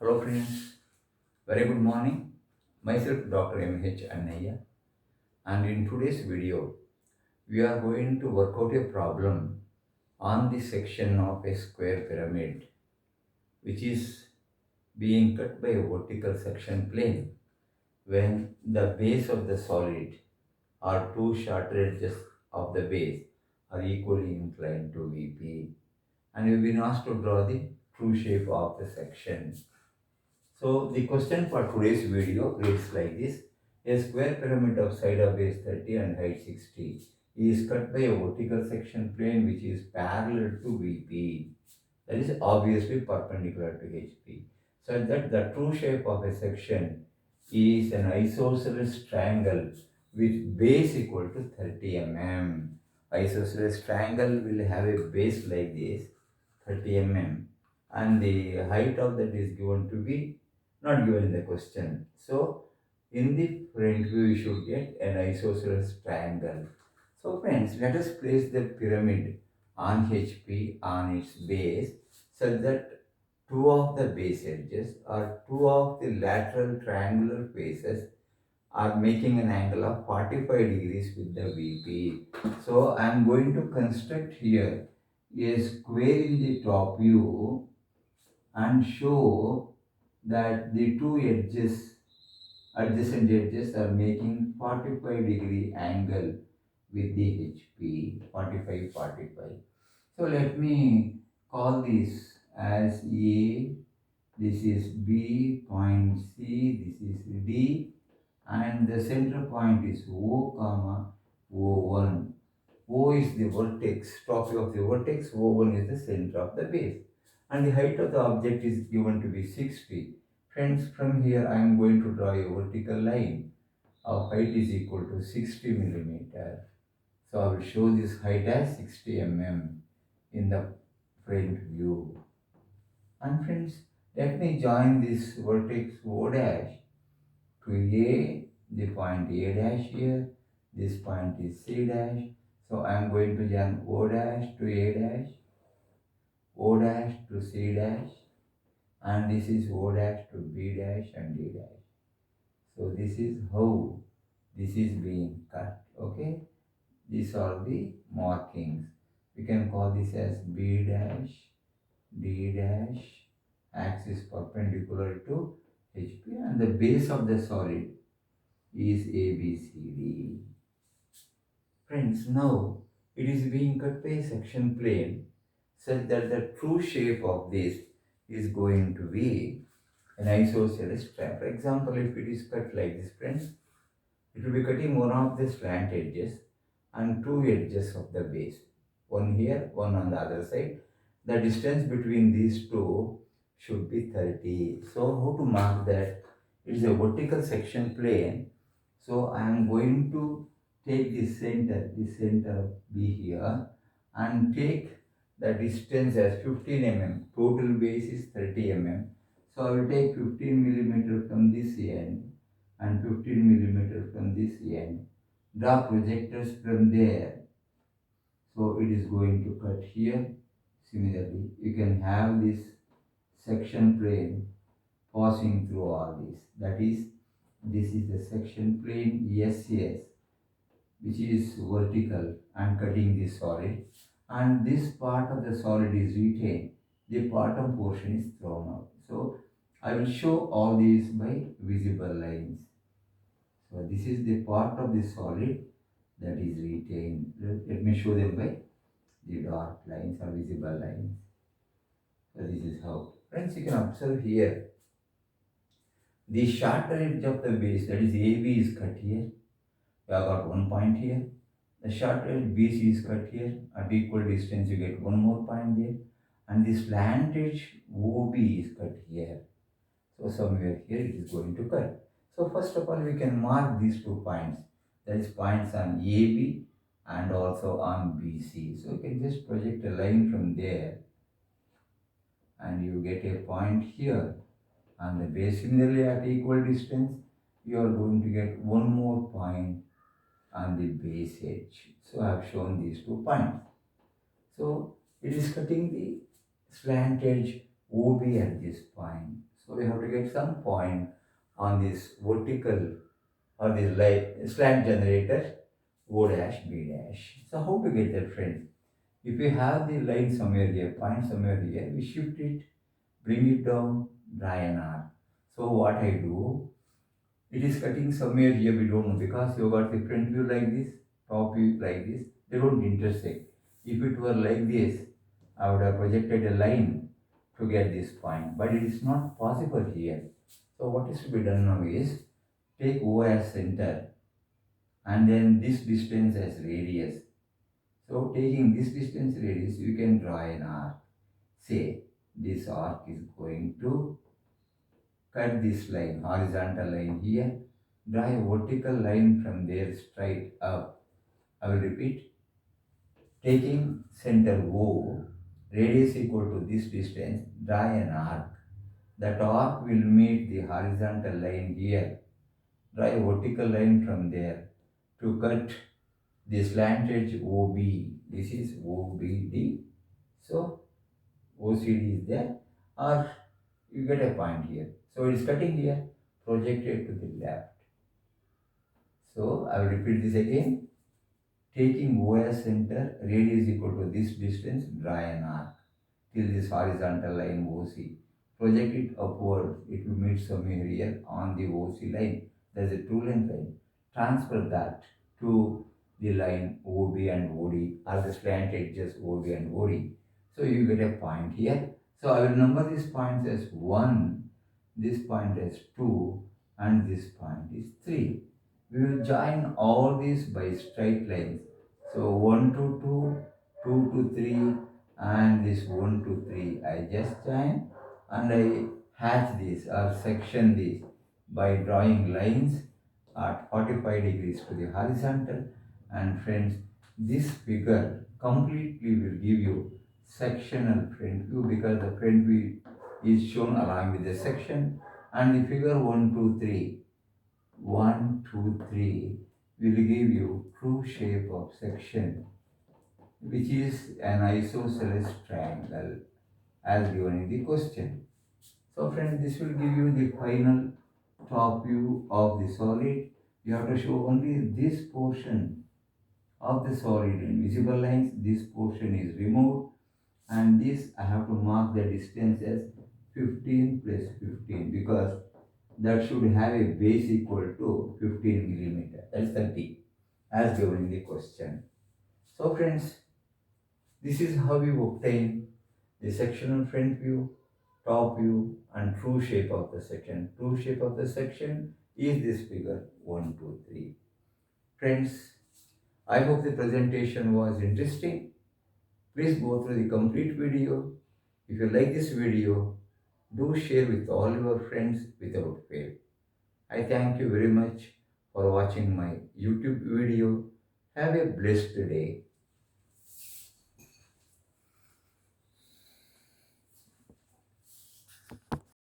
Hello friends, very good morning. Myself Dr. M.H. Annaya, and in today's video we are going to work out a problem on the section of a square pyramid which is being cut by a vertical section plane when the base of the solid or two shorter edges of the base are equally inclined to VP, and we've been asked to draw the true shape of the section. So the question for today's video reads like this. A square pyramid of side of base 30 and height 60 is cut by a vertical section plane which is parallel to VP. That is obviously perpendicular to HP. So that the true shape of a section is an isosceles triangle with base equal to 30 mm. Isosceles triangle will have a base like this, 30 mm, and the height of that is given to be not given in the question. So in the front view you should get an isosceles triangle. So friends, let us place the pyramid on HP on its base such that two of the base edges or two of the lateral triangular faces are making an angle of 45 degrees with the VP. So I am going to construct here a square in the top view and show that the two adjacent edges are making 45-degree angle with the HP, 45, 45. So let me call this as A, this is B, point C, this is D, and the center point is O, comma, O1. O is the vertex, top of the vertex, O1 is the center of the base. And the height of the object is given to be 60. Friends, from here I am going to draw a vertical line of height is equal to 60 millimeter. So I will show this height as 60 mm in the front view. And friends, let me join this vertex O dash to A, the point A dash here, this point is C dash. So I am going to join O dash to A dash, O dash to C dash, and this is O dash to B dash and D dash. So this is how this is being cut, okay? These are the markings. We can call this as B dash, D dash, axis perpendicular to HP, and the base of the solid is ABCD. Friends, now it is being cut by a section plane such that the true shape of this is going to be an isosceles triangle. For example, if it is cut like this, friends, it will be cutting one of the slant edges and two edges of the base. One here, one on the other side. The distance between these two should be 30. So how to mark that? It is a vertical section plane. So I am going to take the center B here, and take the distance as 15 mm. Total base is 30 mm. So I will take 15 millimeter from this end and 15 millimeter from this end. Draw projectors from there. So it is going to cut here. Similarly, you can have this section plane passing through all this. That is, this is the section plane SS, which is vertical and cutting the solid, and this part of the solid is retained. The bottom portion is thrown out. So I will show all these by visible lines. So this is the part of the solid that is retained. Let me show them by the dark lines or visible lines. So this is how. Friends, you can observe here the shorter edge of the base, that is AB, is cut here. We have got one point here. The shorter edge BC is cut here. At equal distance, you get one more point there. And this slant edge OB is cut here. So somewhere here it is going to cut. So first of all, we can mark these 2 points. That is points on AB and also on BC. So you can just project a line from there and you get a point here. And the base, similarly at equal distance, you are going to get one more point on the base edge. So I have shown these 2 points. So it is cutting the slant edge OB at this point. So we have to get some point on this vertical or this line slant generator O dash B dash. So how to get that, friends? If we have the line somewhere here, point somewhere here, we shift it, bring it down, draw an arc. So what I do, it is cutting somewhere here, we don't know, because you got the front view like this, top view like this, they don't intersect. If it were like this, I would have projected a line to get this point, but it is not possible here. So what is to be done now is, take O as center and then this distance as radius. So taking this distance radius, you can draw an arc. Say this arc is going to cut this line, horizontal line here, draw a vertical line from there straight up. I will repeat, taking center O, radius equal to this distance, draw an arc. That arc will meet the horizontal line here. Draw a vertical line from there to cut the slant edge OB. This is OBD. So OCD is there, or you get a point here. So it is cutting here, projected to the left. So I will repeat this again. Taking O as center, radius equal to this distance, draw an arc till this horizontal line OC. Project it upward, it will meet somewhere here on the OC line. There is a true length line. Transfer that to the line OB and OD, or the slant edges OB and OD. So you get a point here. So I will number these points as 1, this point as 2, and this point is 3. We will join all these by straight lines. So 1 to 2, 2 to 3, and this 1 to 3. I just join and I hatch this or section this by drawing lines at 45 degrees to the horizontal. And friends, this figure completely will give you sectional front view, because the front view is shown along with the section, and the figure 1 2 3 1 2 3 will give you true shape of section, which is an isosceles triangle as given in the question. So friends, this will give you the final top view of the solid. You have to show only this portion of the solid in visible lines. This portion is removed, and this I have to mark the distance as 15 plus 15, because that should have a base equal to 15 millimeter. That's 30 as given in the question. So friends, this is how we obtain the sectional front view, top view, and true shape of the section. True shape of the section is this figure 1 2 3. Friends, I hope the presentation was interesting. Please go through the complete video. If you like this video, do share with all your friends without fail. I thank you very much for watching my YouTube video. Have a blessed day.